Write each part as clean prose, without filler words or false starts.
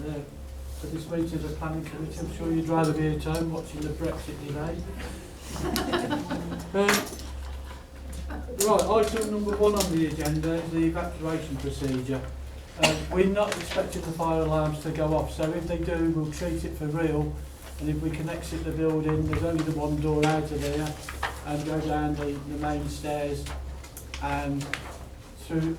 for this meeting of the Planning Committee. I'm sure you'd rather be at home watching the Brexit delay. Right, item number 1 on the agenda is the evacuation procedure. We're not expecting the fire alarms to go off, so if they do, we'll treat it for real. And if we can exit the building, there's only the one door out of there, and go down the main stairs and through.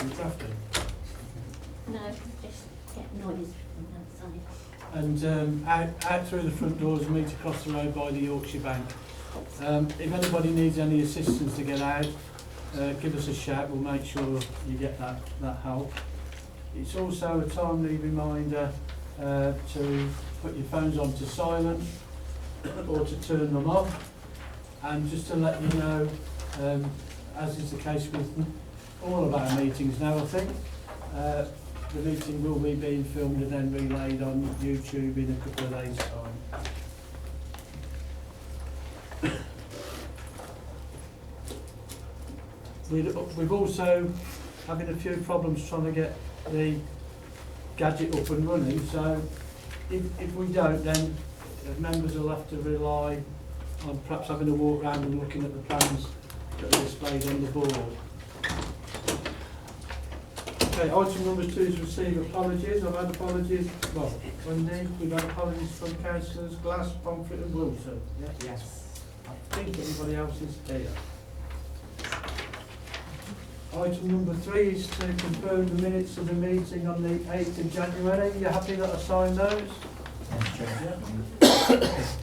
You drafting? No, just get noise from outside. And out through the front doors and meet across the road by the Yorkshire Bank. If anybody needs any assistance to get out, give us a shout, we'll make sure you get that help. It's also a timely reminder to put your phones on to silent or to turn them off. And just to let you know, as is the case with all of our meetings now, I think, the meeting will be being filmed and then relayed on YouTube in a couple of days' time. We've also having a few problems trying to get the gadget up and running, so if we don't, then members will have to rely on perhaps having a walk around and looking at the plans that are displayed on the board. Okay, item number 2 is receive apologies. I've had apologies, well, Wendy, we've had apologies from councillors Glass, Pomfret and Wilson. Yeah? Yes. I think everybody else is here. Item number 3 is to confirm the minutes of the meeting on the 8th of January. You happy that I signed those? Yes, Chair. Yeah.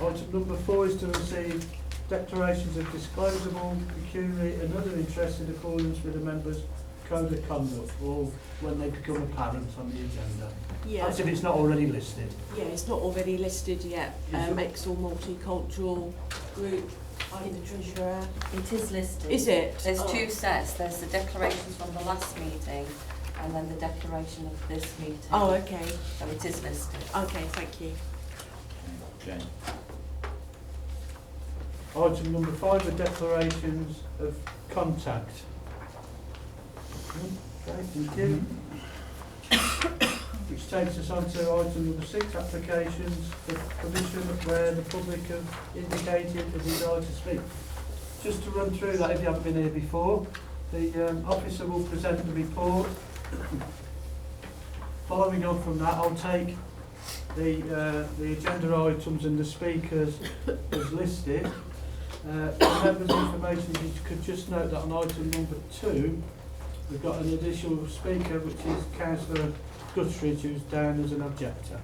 Item number 4 is to receive declarations of disclosable, pecuniary and other interests in accordance with the members' code of conduct, or when they become apparent on the agenda. Yeah. That's if it's not already listed. Yeah, it's not already listed yet. Mexel Multicultural Group, I'm the treasurer. It is listed. Is it? There's 2 sets. There's the declarations from the last meeting and then the declaration of this meeting. Oh, okay. So it is listed. Okay, thank you. Jane. Item number 5 are declarations of contact. Okay, thank you. Which takes us on to item number 6, applications for permission where the public have indicated a desire to speak. Just to run through that, if you haven't been here before, the officer will present the report. Following on from that, I'll take the agenda items and the speakers as listed. For members' information, you could just note that on item number 2, we've got an additional speaker, which is Councillor Guthridge, who's down as an objector.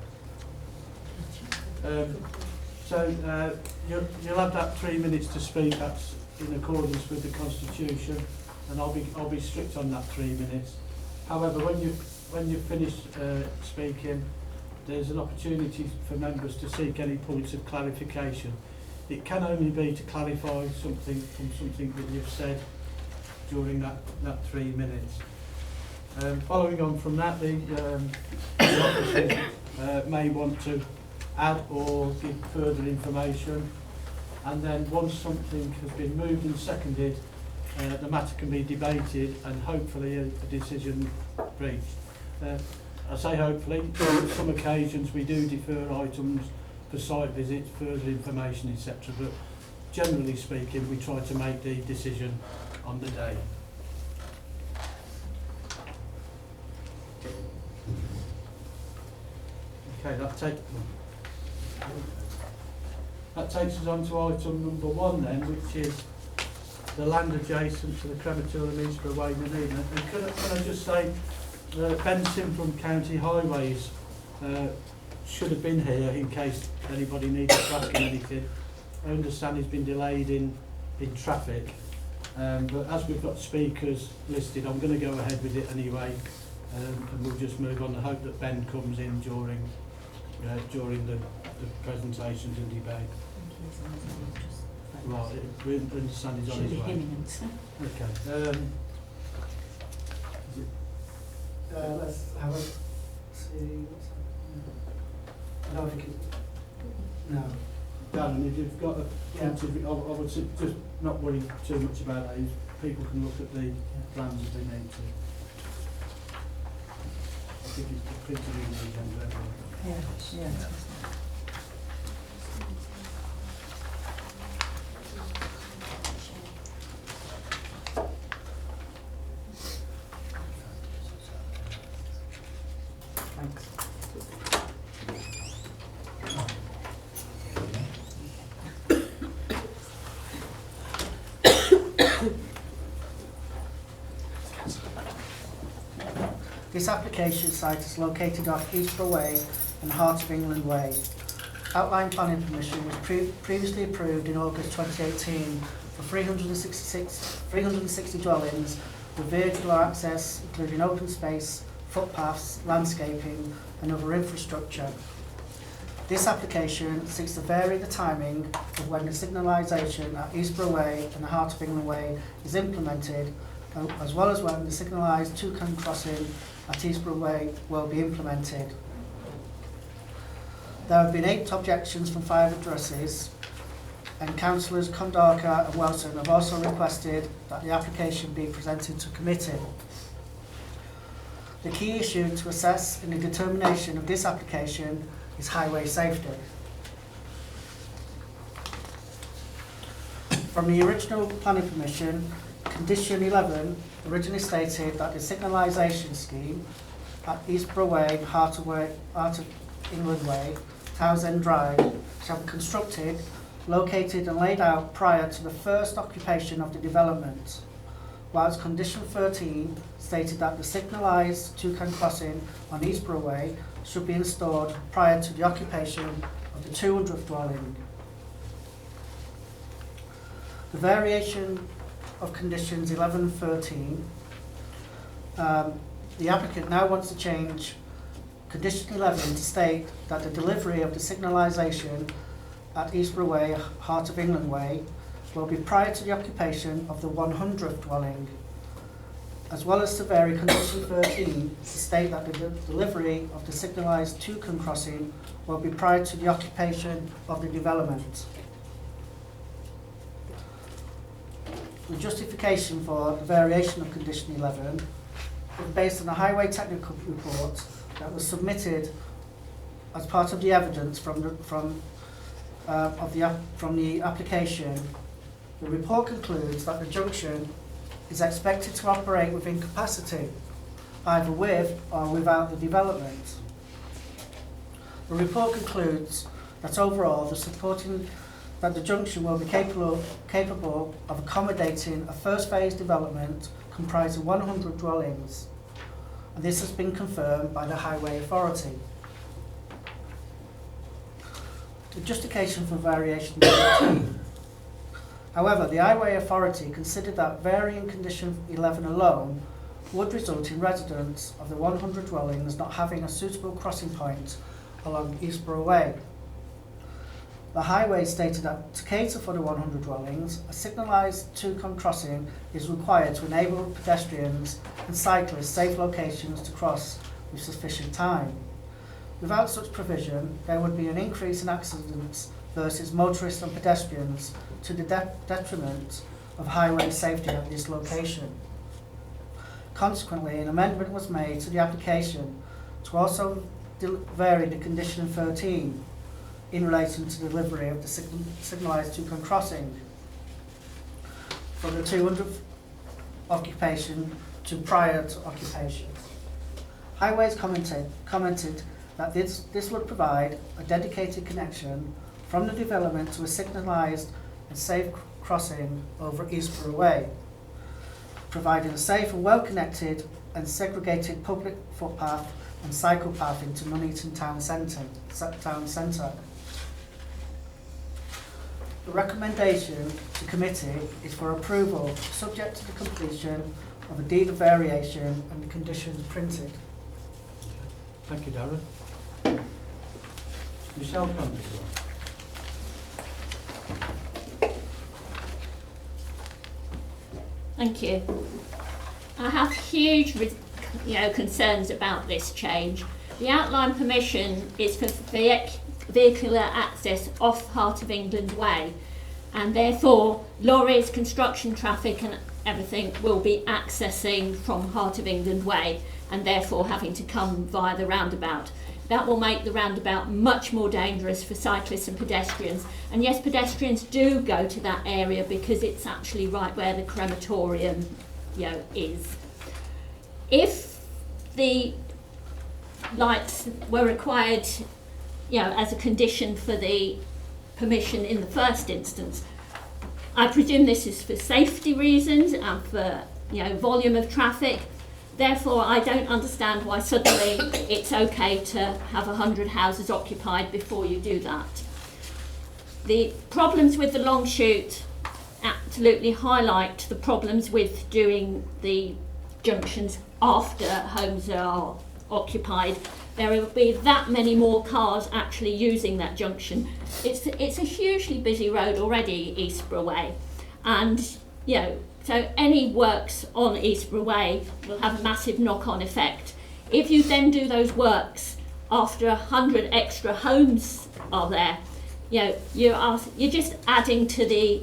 You'll have that 3 minutes to speak. That's in accordance with the Constitution, and I'll be strict on that 3 minutes. However, when you finish speaking, there's an opportunity for members to seek any points of clarification. It can only be to clarify something from something that you've said during that 3 minutes. Following on from that, the officers may want to add or give further information, and then once something has been moved and seconded, the matter can be debated and hopefully a decision reached. I say hopefully, on some occasions we do defer items for site visits, further information, etc. But generally speaking, we try to make the decision on the day. Okay, that takes us on to item number 1 then, which is the land adjacent to the crematorium Eastborough Way, Nuneaton. And can I just say, Ben Sim from County Highways should have been here in case anybody needed to ask him anything. I understand he's been delayed in traffic, but as we've got speakers listed, I'm going to go ahead with it anyway, and we'll just move on. I hope that Ben comes in during during the presentations and debate. Right, we understand he's on his way. Okay. Let's have a see what's happening. I don't think it. No. Darren, if you've got a Yeah. I would just not worry too much about those. People can look at the plans if they need to. I think it's printed in the agenda everywhere. Yeah. Thanks. This application site is located off Eastborough Way and Heart of England Way. Outline planning permission was previously approved in August 2018 for 360 dwellings with vehicular access, including open space, footpaths, landscaping and other infrastructure. This application seeks to vary the timing of when the signalisation at Eastborough Way and the Heart of England Way is implemented, as well as when the signalised Toucan crossing at Eastborough Way will be implemented. There have been 8 objections from 5 addresses, and councillors Condarca and Welton have also requested that the application be presented to committee. The key issue to assess in the determination of this application is highway safety. From the original planning permission, condition 11 originally stated that the signalisation scheme at Eastborough Way, Heart of England Way, Townsend Drive, shall be constructed, located and laid out prior to the first occupation of the development, whilst condition 13 stated that the signalised Toucan crossing on Eastborough Way should be installed prior to the occupation of the 200th dwelling. The variation of conditions 11 and 13, the applicant now wants to change condition 11 to state that the delivery of the signalisation at Eastborough Way, Heart of England Way, will be prior to the occupation of the 100th dwelling, as well as to vary condition 13 to state that the delivery of the signalised Toucan crossing will be prior to the occupation of the development. The justification for the variation of condition 11 is based on a highway technical report that was submitted as part of the evidence from the application. The report concludes that the junction is expected to operate within capacity, either with or without the development. The report concludes that overall the junction will be capable of accommodating a first phase development comprising 100 dwellings, and this has been confirmed by the Highway Authority. The justification for variation 13. However, the Highway Authority considered that varying condition 11 alone would result in residents of the 100 dwellings not having a suitable crossing point along Eastborough Way. The highway stated that to cater for the 100 dwellings, a signalised Toucan crossing is required to enable pedestrians and cyclists safe locations to cross with sufficient time. Without such provision, there would be an increase in accidents versus motorists and pedestrians to the detriment of highway safety at this location. Consequently, an amendment was made to the application to also vary the condition 13 in relation to delivery of the signalised Toucan crossing from the 200th occupation to prior to occupation. Highways commented that this would provide a dedicated connection from the development to a signalised and safe crossing over Eastborough Way, providing a safe and well-connected and segregated public footpath and cycle path into Nuneaton town centre. The recommendation to committee is for approval, subject to the completion of a deed of variation and the conditions printed. Thank you, Darren. Michelle Constable. Thank you. I have huge, concerns about this change. The outline permission is for vehicular access off Heart of England Way, and therefore lorries, construction traffic and everything will be accessing from Heart of England Way and therefore having to come via the roundabout. That will make the roundabout much more dangerous for cyclists and pedestrians. And yes, pedestrians do go to that area because it's actually right where the crematorium, is. If the lights were required, as a condition for the permission in the first instance, I presume this is for safety reasons and for, volume of traffic. Therefore, I don't understand why suddenly it's okay to have 100 houses occupied before you do that. The problems with the long shoot absolutely highlight the problems with doing the junctions after homes are occupied. There will be that many more cars actually using that junction. It's a hugely busy road already, Eastborough Way, and so any works on Eastborough Way will have a massive knock-on effect. If you then do those works after 100 extra homes are there, you're just adding to the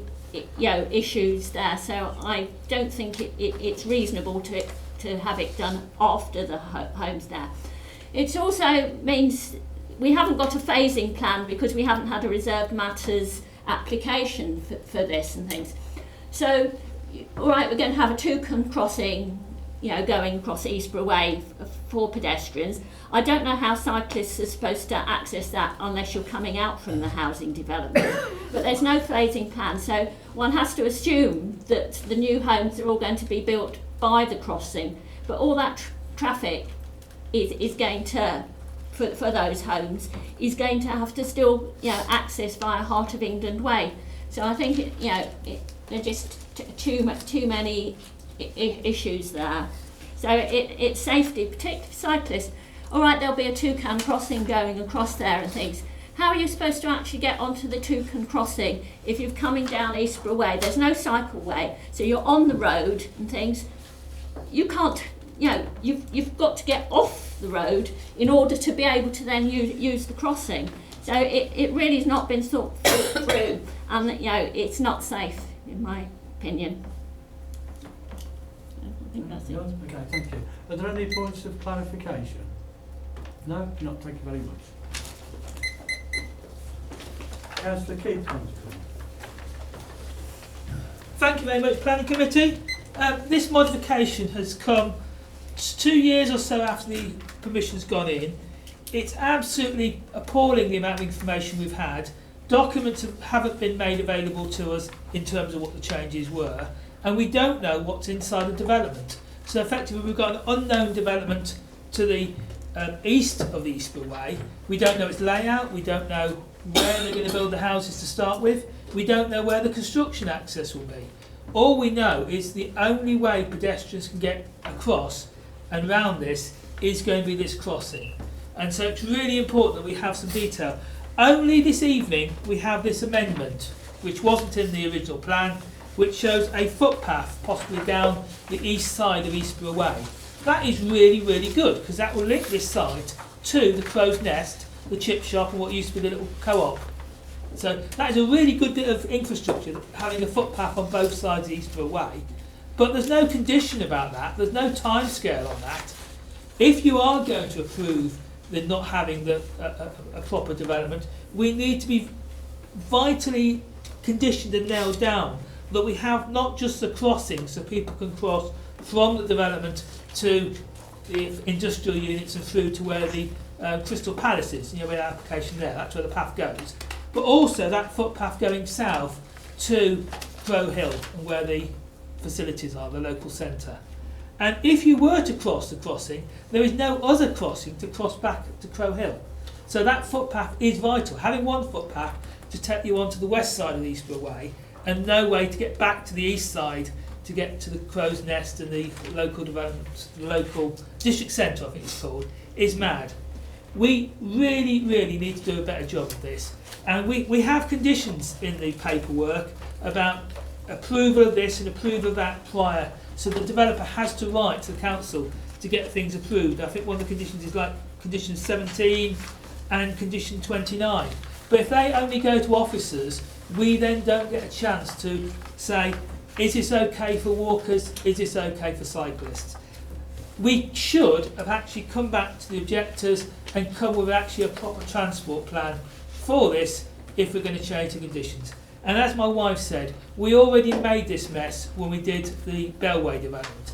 issues there. So I don't think it's reasonable to have it done after the homes there. It also means we haven't got a phasing plan because we haven't had a reserved matters application for this and things. So, all right, we're going to have a toucan crossing, going across Eastborough Way for pedestrians. I don't know how cyclists are supposed to access that unless you're coming out from the housing development. But there's no phasing plan, so one has to assume that the new homes are all going to be built by the crossing. But all that traffic is going to, for those homes, is going to have to still, access via Heart of England Way. So I think, they're just too many issues there. So it's safety, particularly for cyclists. All right, there'll be a toucan crossing going across there and things. How are you supposed to actually get onto the toucan crossing if you're coming down Eastborough Way? There's no cycleway, so you're on the road and things. You can't, you've got to get off the road in order to be able to then use the crossing. So it really has not been thought through, and it's not safe, in my opinion. I think that's it. Okay, thank you. Are there any points of clarification? No? Not, thank you very much. Councillor Keith wants to come. Thank you very much, Planning Committee. This modification has come 2 years or so after the permission's gone in. It's absolutely appalling the amount of information we've had. Documents haven't been made available to us in terms of what the changes were, and we don't know what's inside the development. So effectively we've got an unknown development to the east of the Eastborough Way. We don't know its layout, we don't know where they're going to build the houses to start with, we don't know where the construction access will be. All we know is the only way pedestrians can get across and round this is going to be this crossing. And so it's really important that we have some detail. Only this evening we have this amendment, which wasn't in the original plan, which shows a footpath possibly down the east side of Eastborough Way. That is really, really good, because that will link this site to the Crow's Nest, the chip shop and what used to be the little co-op. So that is a really good bit of infrastructure, having a footpath on both sides of Eastborough Way. But there's no condition about that, there's no time scale on that. If you are going to approve the not having a proper development, we need to be vitally conditioned and nailed down that we have not just the crossing so people can cross from the development to the industrial units and through to where the Crystal Palace is, where the application there, that's where the path goes. But also that footpath going south to Crow Hill and where the facilities are, the local centre. And if you were to cross the crossing, there is no other crossing to cross back to Crow Hill. So that footpath is vital. Having one footpath to take you onto the west side of the Eastborough Way and no way to get back to the east side to get to the Crow's Nest and the local development, the local district centre I think it's called, is mad. We really, really need to do a better job of this. And we have conditions in the paperwork about approval of this and approval of that prior, so the developer has to write to the council to get things approved. I think one of the conditions is like condition 17 and condition 29. But if they only go to officers, we then don't get a chance to say, is this okay for walkers? Is this okay for cyclists? We should have actually come back to the objectors and come with actually a proper transport plan for this if we're going to change the conditions. And as my wife said, we already made this mess when we did the Bellway development.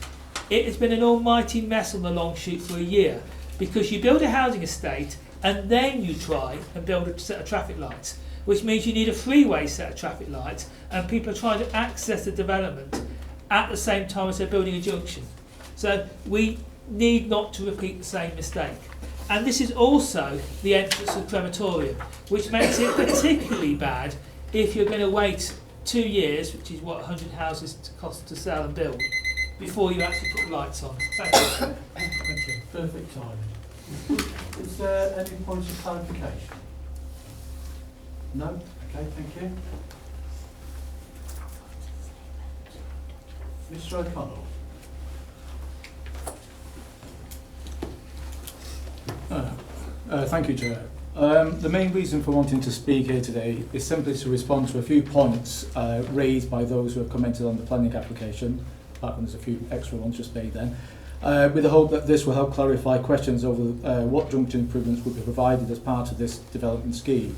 It has been an almighty mess on the long shoot for a year, because you build a housing estate and then you try and build a set of traffic lights, which means you need a freeway set of traffic lights, and people are trying to access the development at the same time as they're building a junction. So we need not to repeat the same mistake. And this is also the entrance to the crematorium, which makes it particularly bad if you're going to wait 2 years, which is what 100 houses cost to sell and build, before you actually put lights on. Thank you. Thank you. Perfect timing. Is there any points of clarification? No? Okay, thank you. Mr O'Connell. Thank you, Chair. The main reason for wanting to speak here today is simply to respond to a few points raised by those who have commented on the planning application. Apart from there's a few extra ones just made then. With the hope that this will help clarify questions over what junction improvements will be provided as part of this development scheme.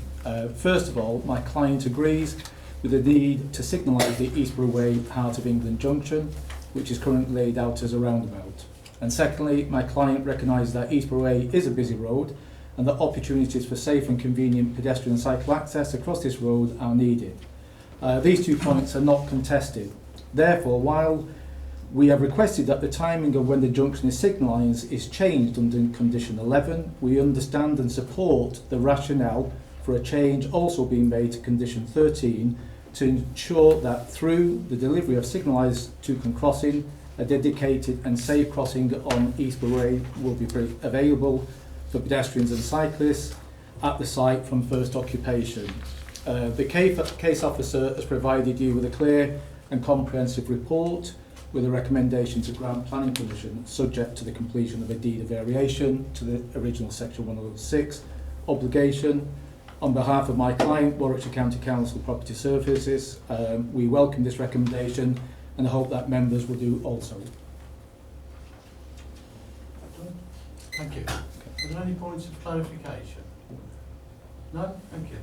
First of all, my client agrees with the need to signalise the Eastborough Way Heart of England junction, which is currently laid out as a roundabout. And secondly, my client recognises that Eastborough Way is a busy road and that opportunities for safe and convenient pedestrian and cycle access across this road are needed. These 2 points are not contested. Therefore, while we have requested that the timing of when the junction is signalised is changed under condition 11, we understand and support the rationale for a change also being made to condition 13 to ensure that through the delivery of signalised Toucan crossing, a dedicated and safe crossing on Eastborough Way will be available for pedestrians and cyclists at the site from first occupation. The case officer has provided you with a clear and comprehensive report with a recommendation to grant planning permission subject to the completion of a deed of variation to the original section 106 obligation. On behalf of my client, Warwickshire County Council Property Services, we welcome this recommendation and hope that members will do also. Thank you. Are there any points of clarification? No? Thank you.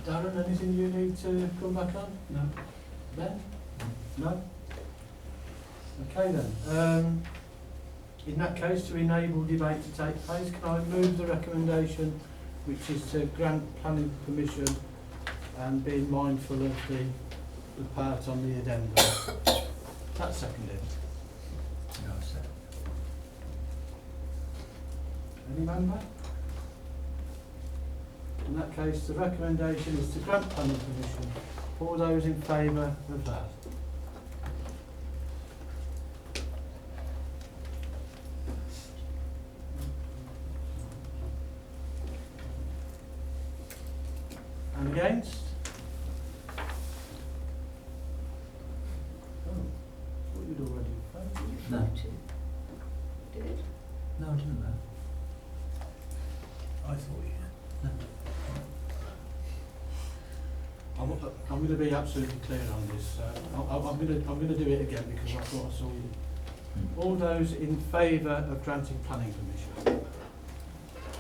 Darren, anything you need to come back on? No. Ben? No? Okay then. In that case, to enable debate to take place, can I move the recommendation, which is to grant planning permission and being mindful of the part on the addendum? That's seconded. No, sir. Any member? In that case, the recommendation is to grant planning permission. All those in favour of that? And against? Oh, thought you'd already voted. No. Did. No, I didn't know. I thought you had. I'm going to be absolutely clear on this. I'm going to do it again because I thought I saw you. All those in favour of granting planning permission?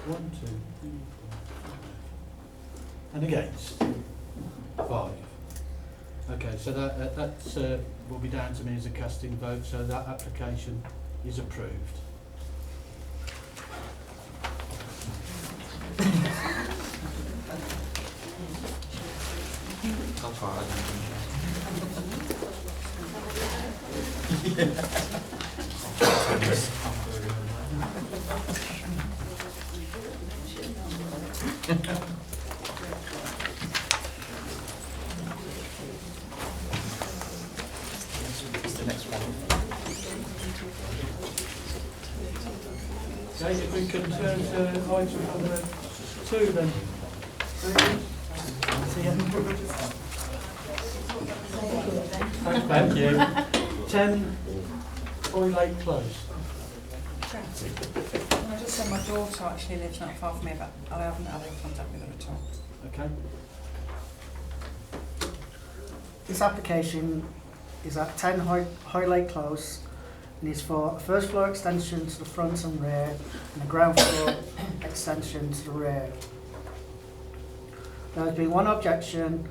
1, 2, 3, 4, 5. And against? 5. Okay, so that will be down to me as a casting vote, so that application is approved. That's all right. It's the next one. we can turn to item number 2 then. Thank you. 10 Lake Close. I just said my daughter actually lives not far from me, but I haven't had any contact with her at all. Okay. This application is at 10 Lake Close and is for a first floor extension to the front and rear and a ground floor extension to the rear. There has been one objection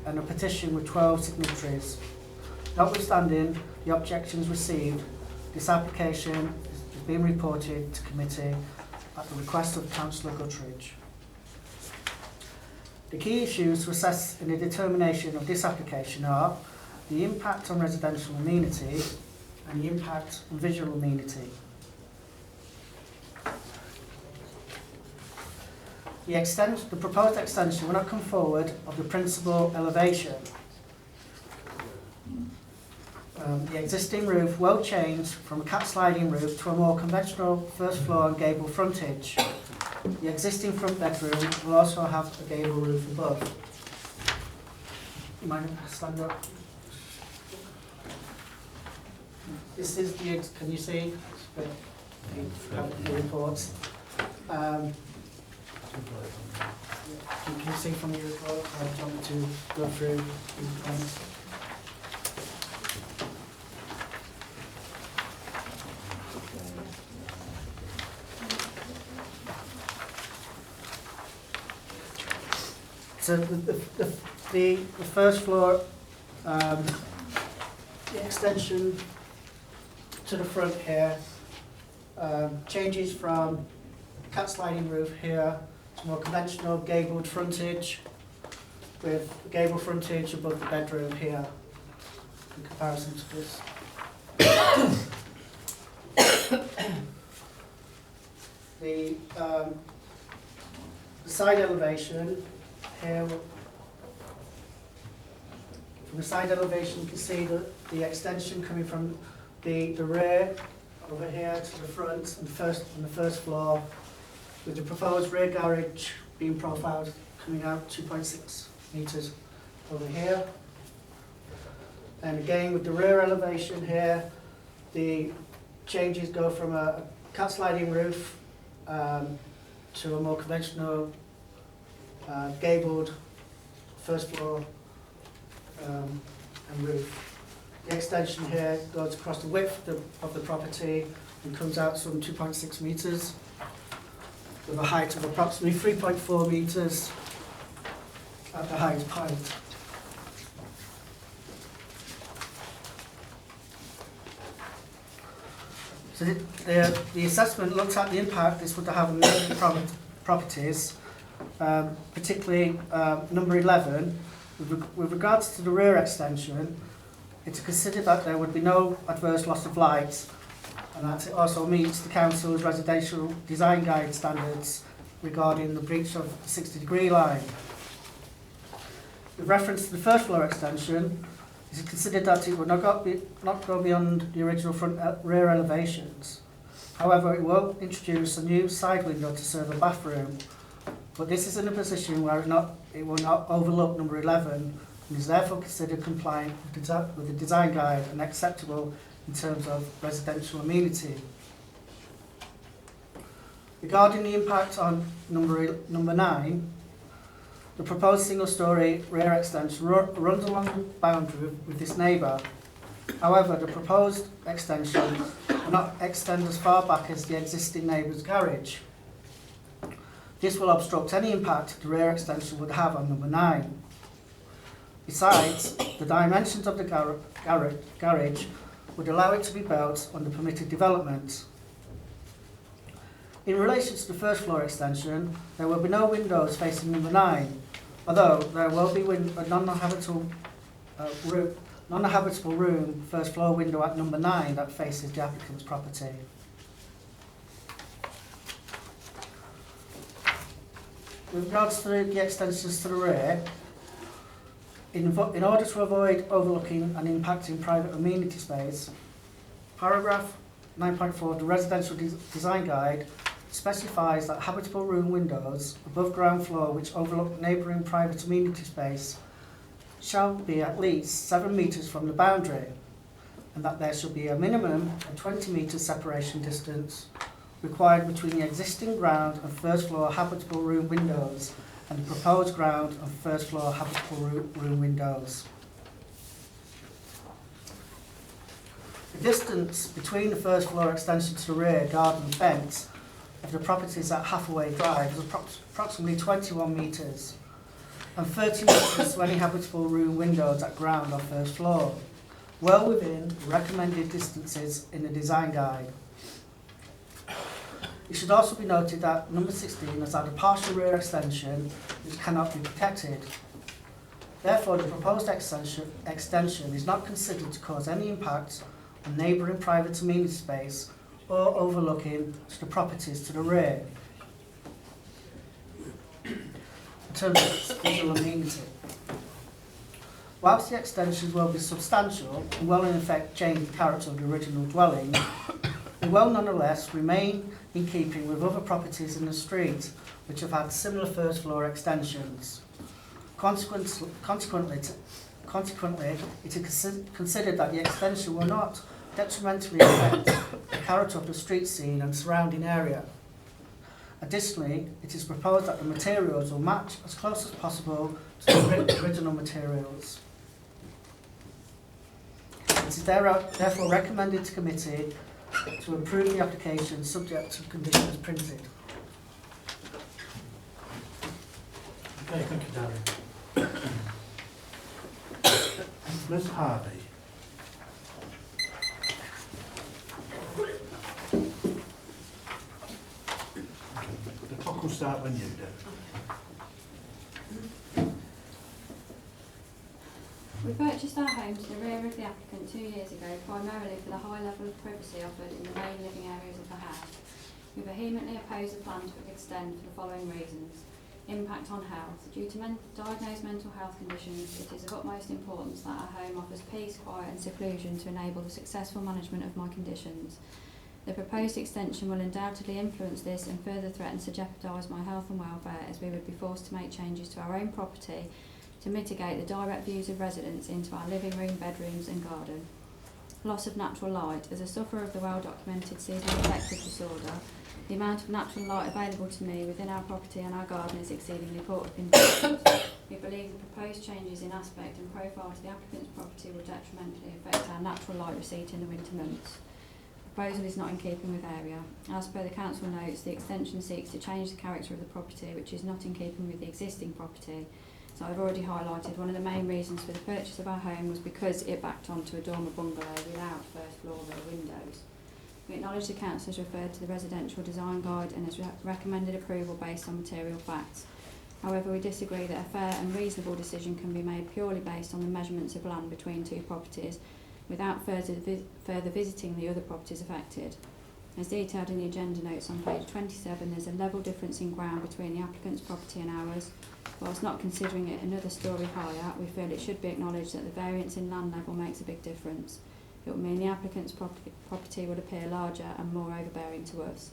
and a petition with 12 signatories. Notwithstanding the objections received, this application is being reported to committee at the request of Councillor Guttridge. The key issues to assess in the determination of this application are the impact on residential amenity and the impact on visual amenity. The proposed extension will not come forward of the principal elevation. The existing roof will change from a cat sliding roof to a more conventional first floor and gable frontage. The existing front bedroom will also have a gable roof above. You mind if I stand up? This is the, can you see the reports? Can you see from your report? I want to go through these points. So the first floor, the extension to the front here changes from cat sliding roof here to more conventional gabled frontage with the gable frontage above the bedroom here in comparison to this. The side elevation here, from the side elevation you can see the extension coming from the rear over here to the front and the first floor, with the proposed rear garage being profiled coming out 2.6 metres over here. And again with the rear elevation here, the changes go from a cat sliding roof to a more conventional gabled first floor and roof. The extension here goes across the width of the property and comes out some 2.6 metres with a height of approximately 3.4 metres at the highest point. So the assessment looks at the impact this would have on the properties, particularly number 11. With regards to the rear extension, it's considered that there would be no adverse loss of light, and that it also meets the Council's residential design guide standards regarding the breach of the 60-degree line. With reference to the first floor extension, it is considered that it would not go beyond the original rear elevations. However, it will introduce a new side window to serve a bathroom, but this is in a position where it will not overlook number 11 and is therefore considered compliant with the design guide and acceptable in terms of residential amenity. Regarding the impact on number 9, the proposed single-storey rear extension runs along the boundary with this neighbour. However, the proposed extension will not extend as far back as the existing neighbour's garage. This will obstruct any impact the rear extension would have on number 9. Besides, the dimensions of the garage would allow it to be built on the permitted development. In relation to the first floor extension, there will be no windows facing number 9, although there will be a non-habitable room first floor window at number 9 that faces the applicant's property. With regards to the extensions to the rear, in order to avoid overlooking and impacting private amenity space, paragraph 9.4 of the Residential Design Guide specifies that habitable room windows above ground floor which overlook neighbouring private amenity space shall be at least 7 metres from the boundary, and that there shall be a minimum of 20 metre separation distance required between the existing ground and first floor habitable room windows and the proposed ground and first floor habitable room windows. The distance between the first floor extension to the rear garden fence of the properties at Hathaway Drive is approximately 21 metres and 30 metres to any habitable room windows at ground or first floor, well within the recommended distances in the design guide. It should also be noted that number 16 has had a partial rear extension which cannot be protected. Therefore, the proposed extension is not considered to cause any impact on neighbouring private amenity space or overlooking to the properties to the rear. In terms of visual amenity, whilst the extensions will be substantial and will in effect change the character of the original dwelling, they will nonetheless remain in keeping with other properties in the street which have had similar first floor extensions. Consequently, it is considered that the extension will not detrimentally affect the character of the street scene and surrounding area. Additionally, it is proposed that the materials will match as close as possible to the original materials. It is therefore recommended to committee to approve the application subject to conditions printed. Okay, thank you, Darren. Ms Harvey. The clock will start when you do. We purchased our home to the rear of the applicant 2 years ago primarily for the high level of privacy offered in the main living areas of the house. We vehemently oppose the plan to extend for the following reasons. Impact on health. Due to diagnosed mental health conditions, it is of utmost importance that our home offers peace, quiet and seclusion to enable the successful management of my conditions. The proposed extension will undoubtedly influence this and further threatens to jeopardise my health and welfare, as we would be forced to make changes to our own property to mitigate the direct views of residents into our living room, bedrooms and garden. Loss of natural light. As a sufferer of the well-documented seasonal affective disorder, the amount of natural light available to me within our property and our garden is exceedingly important. We believe the proposed changes in aspect and profile to the applicant's property will detrimentally affect our natural light receipt in the winter months. The proposal is not in keeping with area. As per the council notes, the extension seeks to change the character of the property, which is not in keeping with the existing property. So I've already highlighted one of the main reasons for the purchase of our home was because it backed onto a dormer bungalow without first floor rear windows. We acknowledge the council has referred to the residential design guide and has recommended approval based on material facts. However, we disagree that a fair and reasonable decision can be made purely based on the measurements of land between two properties without further visiting the other properties affected. As detailed in the agenda notes on page 27, there's a level difference in ground between the applicant's property and ours. Whilst not considering it another storey higher, we feel it should be acknowledged that the variance in land level makes a big difference. It will mean the applicant's property would appear larger and more overbearing to us.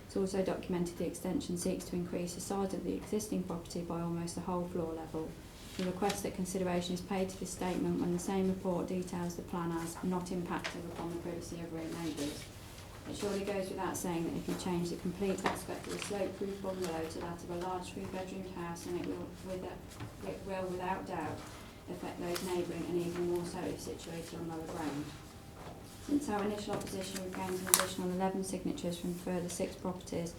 It's also documented the extension seeks to increase the size of the existing property by almost the whole floor level. We request that consideration is paid to this statement when the same report details the plan as not impacting upon the privacy of rear neighbours. It surely goes without saying that if you change the complete aspect of a slope-proof bungalow to that of a large three-bedroomed house, then it will without doubt affect those neighbouring and even more so if situated on lower ground. Since our initial opposition, we've gained an additional 11 signatures from further 6 properties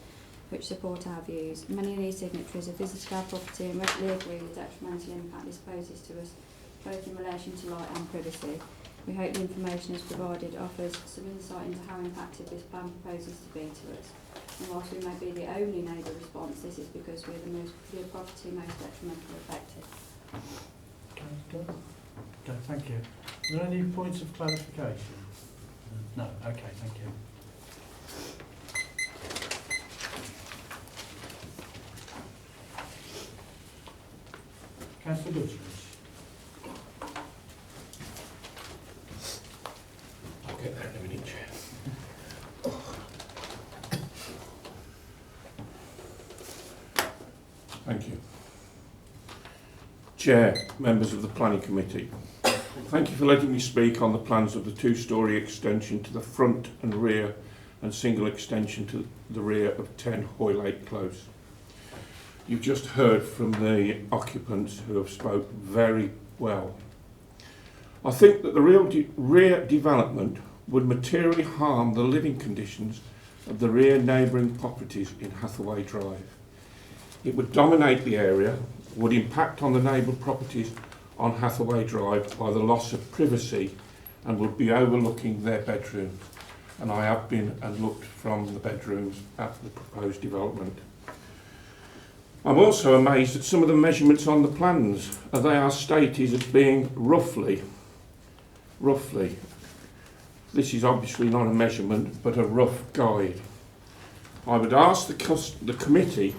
which support our views. Many of these signatories have visited our property and readily agree with the detrimental impact this poses to us, both in relation to light and privacy. We hope the information is provided offers some insight into how impacted this plan proposes to be to us. And whilst we may be the only neighbour response, this is because we're the property most detrimentally affected. Okay, thank you. Are there any points of clarification? No, okay, thank you. Councillor Goodrich. I'll get there in a minute, Chair. Thank you. Chair, members of the Planning Committee, thank you for letting me speak on the plans of the two-storey extension to the front and rear and single extension to the rear of 10 Hoylake Close. You've just heard from the occupants who have spoke very well. I think that the rear development would materially harm the living conditions of the rear neighbouring properties in Hathaway Drive. It would dominate the area, would impact on the neighbouring properties on Hathaway Drive by the loss of privacy, and would be overlooking their bedrooms. And I have been and looked from the bedrooms at the proposed development. I'm also amazed at some of the measurements on the plans. They are stated as being roughly. This is obviously not a measurement, but a rough guide. I would ask the committee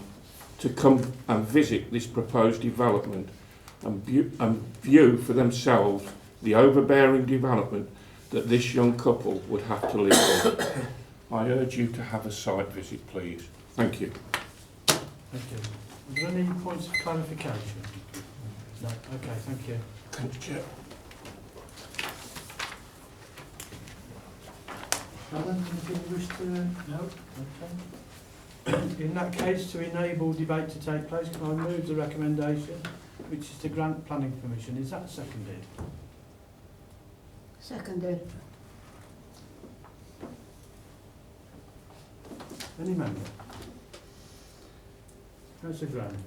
to come and visit this proposed development and view for themselves the overbearing development that this young couple would have to live in. I urge you to have a site visit, please. Thank you. Thank you. Are there any points of clarification? No. Okay, thank you. Thank you, Chair. Alan, anything you wish to? No? Okay. In that case, to enable debate to take place, can I move the recommendation, which is to grant planning permission? Is that seconded? Seconded. Any member? Councillor Graham.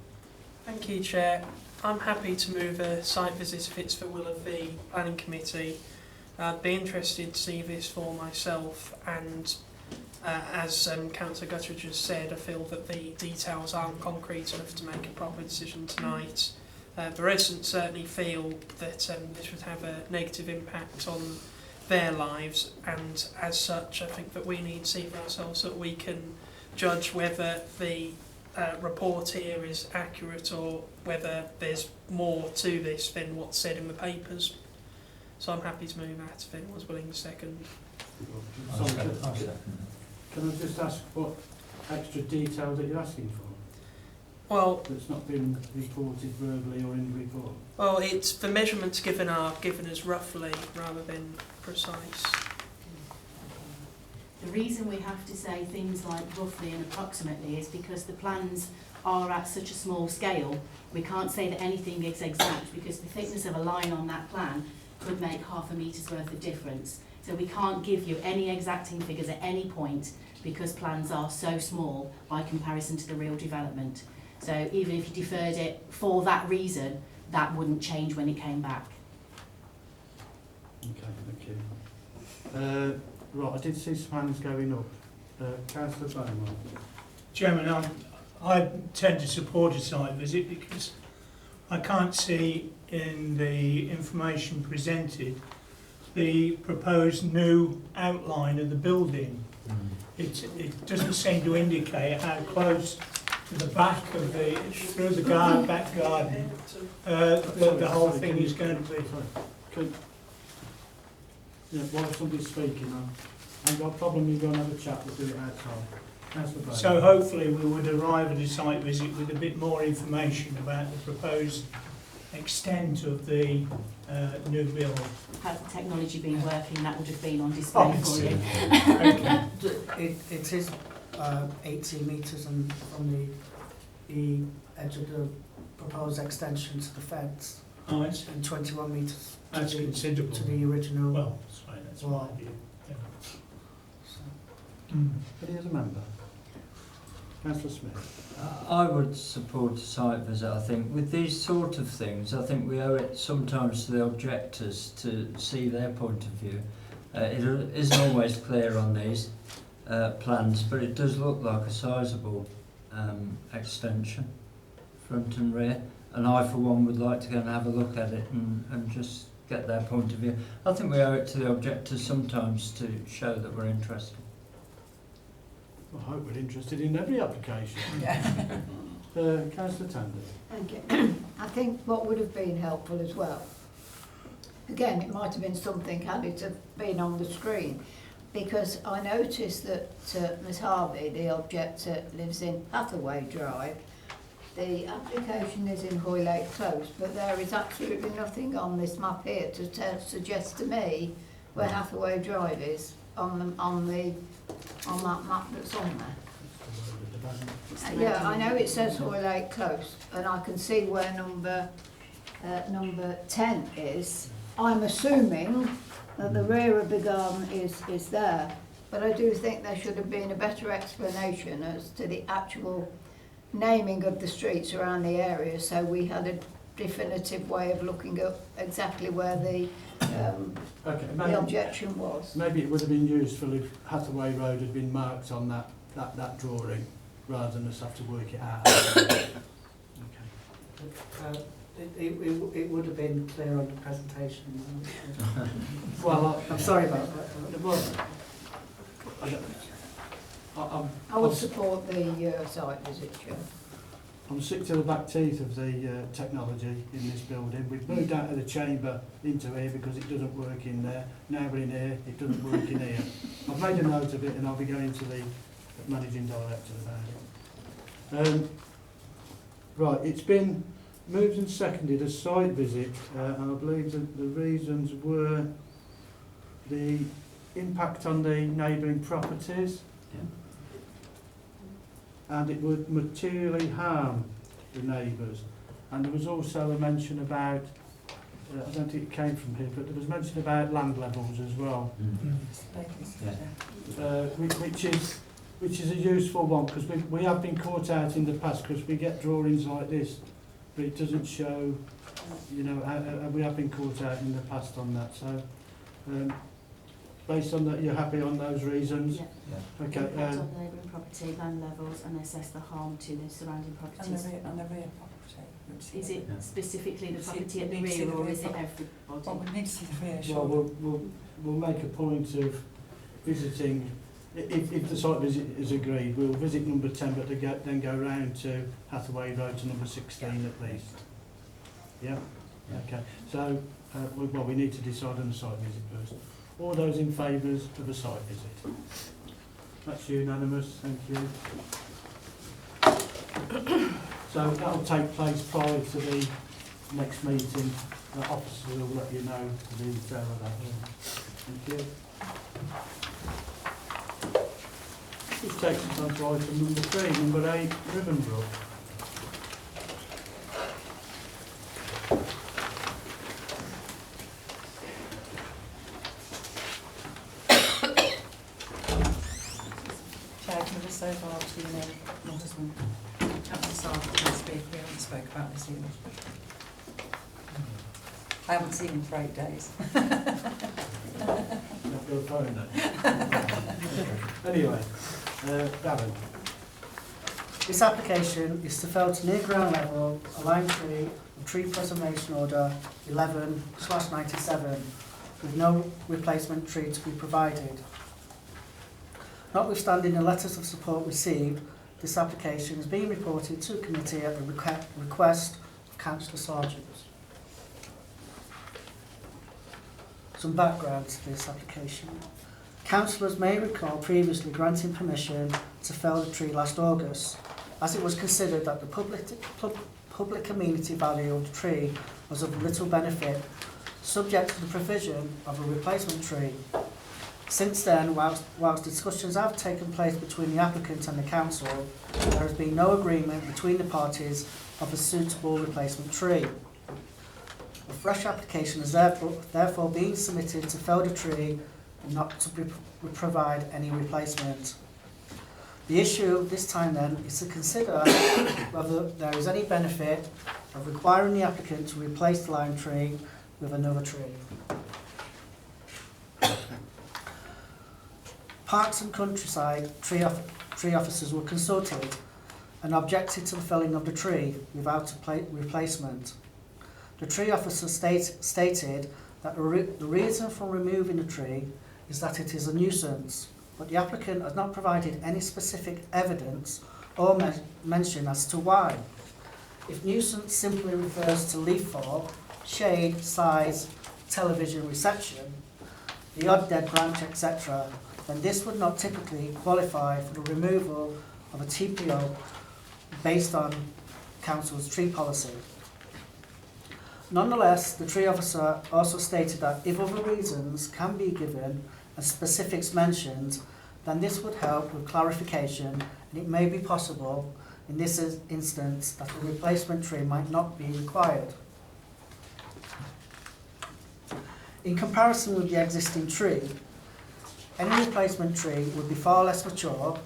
Thank you, Chair. I'm happy to move a site visit if it's the will of the Planning Committee. I'd be interested to see this for myself, and as Councillor Guttridge has said, I feel that the details aren't concrete enough to make a proper decision tonight. The residents certainly feel that this would have a negative impact on their lives, and as such I think that we need to see for ourselves that we can judge whether the report here is accurate or whether there's more to this than what's said in the papers. So I'm happy to move that if anyone's willing to second. Sorry, can I just ask what extra detail that you're asking for? Well, that's not been reported verbally or in the report. Well, it's the measurements given are given as roughly rather than precise. The reason we have to say things like roughly and approximately is because the plans are at such a small scale. We can't say that anything is exact because the thickness of a line on that plan could make half a metre's worth of difference. So we can't give you any exacting figures at any point because plans are so small by comparison to the real development. So even if you deferred it for that reason, that wouldn't change when it came back. Okay, thank you. Right, I did see some hands going up. Councillor Beaumont. Chairman, I tend to support a site visit because I can't see in the information presented the proposed new outline of the building. It doesn't seem to indicate how close to the back of the, through the back garden, the whole thing is going to be. Yeah, while somebody's speaking, I've got a problem, you go and have a chat, we'll do it outside. So hopefully we would arrive at a site visit with a bit more information about the proposed extent of the new build. Had the technology been working, that would have been on display for you. Okay. It is 18 metres and from the edge of the proposed extension to the fence. Oh, it's and 21 metres. That's considerable. To the original. Well, sorry, that's my view. Yeah. Any other member? Councillor Smith. I would support a site visit. I think with these sort of things, I think we owe it sometimes to the objectors to see their point of view. It isn't always clear on these plans, but it does look like a sizeable extension, front and rear. And I, for one, would like to go and have a look at it and just get their point of view. I think we owe it to the objectors sometimes to show that we're interested. I hope we're interested in every application. Councillor Tandy. Thank you. I think what would have been helpful as well, again, it might have been something had it have been on the screen, because I noticed that Ms Harvey, the objector, lives in Hathaway Drive. the application is in Hoylake Close, but there is absolutely nothing on this map here to suggest to me where Hathaway Drive is on that map that's on there. Yeah, I know it says Hoylake Close, and I can see where number 10 is. I'm assuming that the rear of the garden is there, but I do think there should have been a better explanation as to the actual naming of the streets around the area, so we had a definitive way of looking up exactly where the objection was. Maybe it would have been useful if Hathaway Road had been marked on that drawing, rather than us have to work it out. It would have been clear on the presentation. Well, I'm sorry about that. Well, I would support the site visit, Chair. I'm sick to the back teeth of the technology in this building. We've moved out of the chamber into here because it doesn't work in there. Now we're in here, it doesn't work in here. I've made a note of it and I'll be going to the managing director about it. Right, it's been moved and seconded a site visit, and I believe that the reasons were the impact on the neighbouring properties, and it would materially harm the neighbours. And there was also a mention about, I don't think it came from here, but there was mention about land levels as well, which is a useful one, because we have been caught out in the past, because we get drawings like this, but it doesn't show, you know, we have been caught out in the past on that. So, based on that, you're happy on those reasons? Yeah. Okay. Impact on neighbouring property, land levels, and assess the harm to the surrounding properties. And the rear property. Is it specifically the property at the rear, or is it everybody? Well, we need to see the rear, Well, we'll make a point of visiting. If the site visit is agreed, we'll visit number 10, but then go round to Hathaway Road to number 16 at least. Yeah? Okay. So, we need to decide on the site visit first. All those in favour of a site visit? That's unanimous, thank you. So that'll take place prior to the next meeting. The officer will let you know the detail of that. Thank you. This takes us on to item number 3, number 8, Ribbonbrook. Chair, can I just say hello to my husband? At the start of this week, we haven't spoke about this either. I haven't seen him for 8 days. Not your phone then. Anyway, Darren. This application is to fell to near ground level a lime tree of Tree Preservation Order 11/97 with no replacement tree to be provided. Notwithstanding the letters of support received, this application is being reported to committee at the request of Councillor Sargent. Some background to this application. Councillors may recall previously granting permission to fell the tree last August, as it was considered that the public amenity value of the tree was of little benefit, subject to the provision of a replacement tree. Since then, whilst discussions have taken place between the applicant and the council, there has been no agreement between the parties of a suitable replacement tree. A fresh application is therefore being submitted to fell the tree and not to provide any replacement. The issue this time then is to consider whether there is any benefit of requiring the applicant to replace the lime tree with another tree. Parks and Countryside tree officers were consulted and objected to the felling of the tree without a replacement. The tree officer stated that the reason for removing the tree is that it is a nuisance, but the applicant has not provided any specific evidence or mention as to why. If nuisance simply refers to leaf fall, shade, size, television reception, the odd dead branch, etc., then this would not typically qualify for the removal of a TPO based on Council's tree policy. Nonetheless, the tree officer also stated that if other reasons can be given and specifics mentioned, then this would help with clarification, and it may be possible in this instance that a replacement tree might not be required. In comparison with the existing tree, any replacement tree would be far less mature,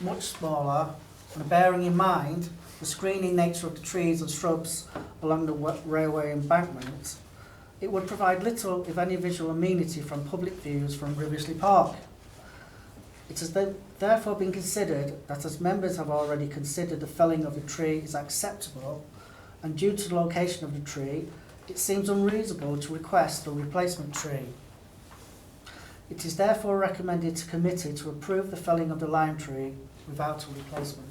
much smaller, and bearing in mind the screening nature of the trees and shrubs along the railway embankment, it would provide little, if any, visual amenity from public views from Riversley Park. It has therefore been considered that, as members have already considered the felling of the tree is acceptable, and due to the location of the tree, it seems unreasonable to request a replacement tree. It is therefore recommended to committee to approve the felling of the lime tree without a replacement.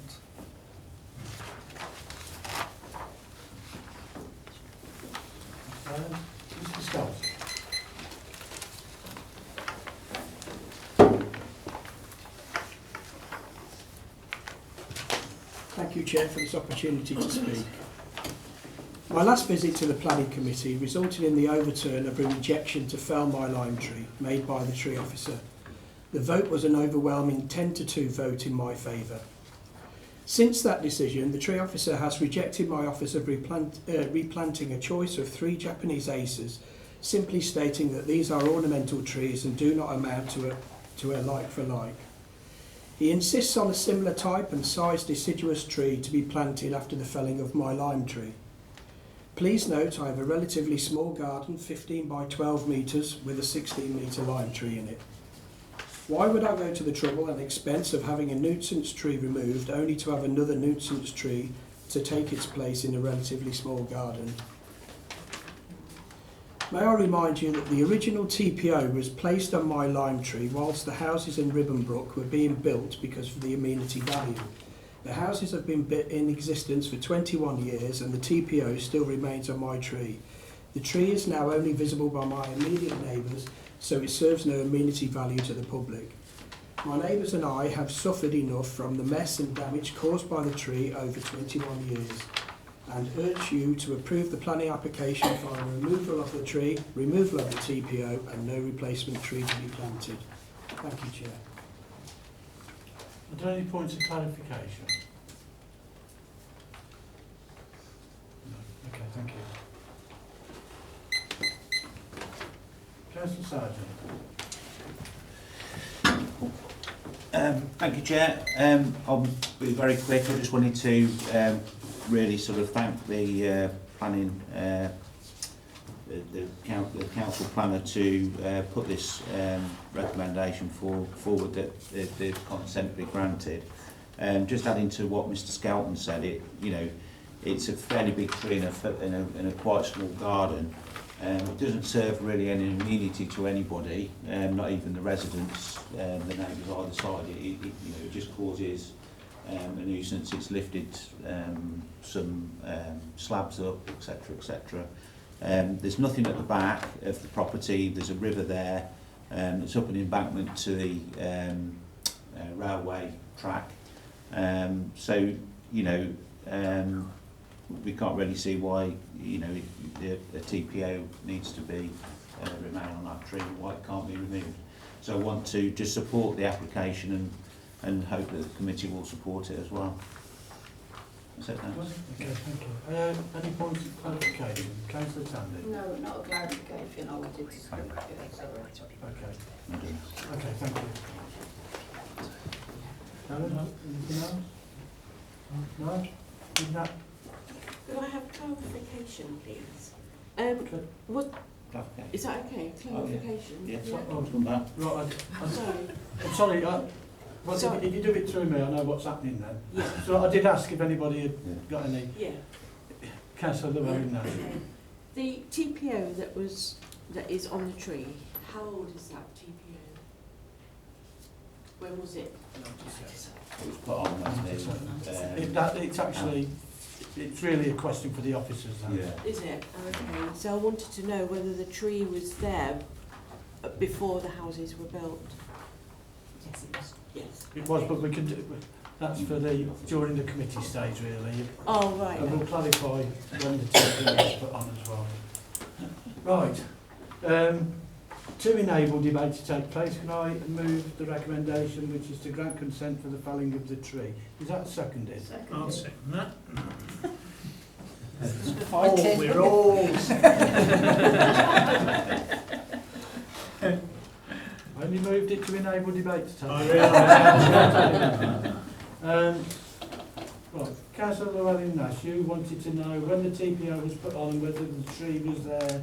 Mr. Scott. Thank you, Chair, for this opportunity to speak. My last visit to the Planning Committee resulted in the overturn of a rejection to fell my lime tree made by the tree officer. The vote was an overwhelming 10-2 vote in my favour. Since that decision, the tree officer has rejected my offers of replanting a choice of 3 Japanese aces, simply stating that these are ornamental trees and do not amount to a like for like. He insists on a similar type and size deciduous tree to be planted after the felling of my lime tree. Please note I have a relatively small garden, 15 by 12 metres, with a 16-metre lime tree in it. Why would I go to the trouble and expense of having a nuisance tree removed only to have another nuisance tree to take its place in a relatively small garden? May I remind you that the original TPO was placed on my lime tree whilst the houses in Ribbonbrook were being built because of the amenity value. The houses have been in existence for 21 years and the TPO still remains on my tree. The tree is now only visible by my immediate neighbours, so it serves no amenity value to the public. My neighbours and I have suffered enough from the mess and damage caused by the tree over 21 years and urge you to approve the planning application for a removal of the tree, removal of the TPO and no replacement tree to be planted. Thank you, Chair. Are there any points of clarification? No. Okay, thank you. Councillor Sargent. Thank you, Chair. I'll be very quick. I just wanted to really sort of thank the planning, the council planner to put this recommendation forward that the consent be granted. Just adding to what Mr. Skelton said, it's a fairly big tree in a quite small garden. It doesn't serve really any amenity to anybody, not even the residents, the neighbours either side. It just causes a nuisance. It's lifted some slabs up, etc., etc. There's nothing at the back of the property. There's a river there. It's up an embankment to the railway track. So we can't really see why a TPO needs to be remain on that tree, why it can't be removed. So I want to just support the application and hope that the committee will support it as well. That's it, thanks. Okay, thank you. Any points of clarification? Councillor Tandy? No, not a clarification, I wanted to speak. Okay. Okay, thank you. Anything else? No? Is that? Could I have clarification, please? What? Is that okay? Clarification? Yeah. Yeah. Right, Sorry. I'm sorry. Well, if you do it through me, I know what's happening then. Yeah. So I did ask if anybody had got any. Yeah. Councillor Llewellyn now. The TPO that is on the tree, how old is that TPO? When was it? It was put on It's actually, it's really a question for the officers then. Yeah. Is it? Okay. So I wanted to know whether the tree was there before the houses were built. Yes, it was. Yes. It was, but we can do, That's for during the committee stage, really. Oh, right. And we'll clarify when the TPO is put on as well. Right. To enable debate to take place, can I move the recommendation, which is to grant consent for the felling of the tree? Is that seconded? I'll second that. Oh, we're all... I only moved it to enable debate to take I place. Right, Councillor Llewellyn Nash, you wanted to know when the TPO was put on and whether the tree was there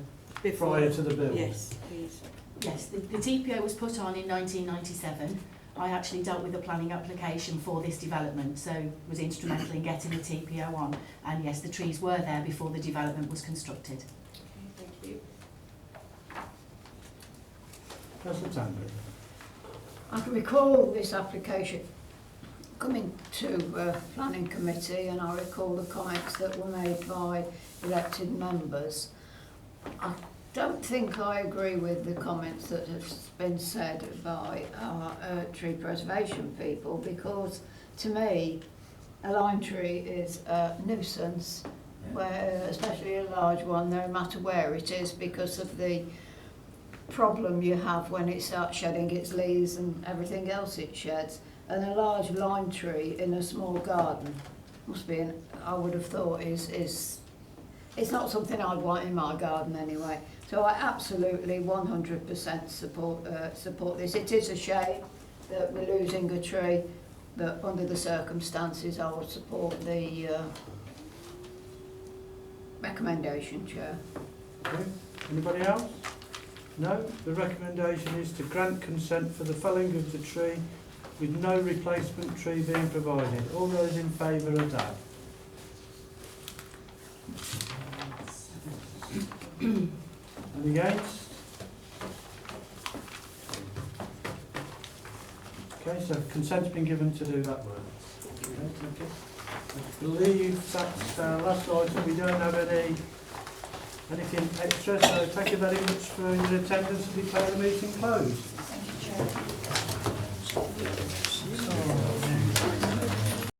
prior to the build. Yes, please. Yes, the TPO was put on in 1997. I actually dealt with the planning application for this development, so was instrumental in getting the TPO on. And yes, the trees were there before the development was constructed. Thank you. Councillor Tanbury. I can recall this application coming to planning committee, and I recall the comments that were made by elected members. I don't think I agree with the comments that have been said by our tree preservation people, because to me a lime tree is a nuisance, where, especially a large one, no matter where it is, because of the problem you have when it starts shedding its leaves and everything else it sheds. And a large lime tree in a small garden must be, I would have thought, it's not something I'd want in my garden anyway. So I absolutely 100% support this. It is a shame that we're losing a tree, but under the circumstances I would support the recommendation, Chair. Okay. Anybody else? No? The recommendation is to grant consent for the felling of the tree with no replacement tree being provided. All those in favour of that? And against? Okay, so consent's been given to do that work. Okay, thank you. I believe that's our last item. We don't have anything extra, so thank you very much for your attendance and declare the meeting closed. Thank you, Chair.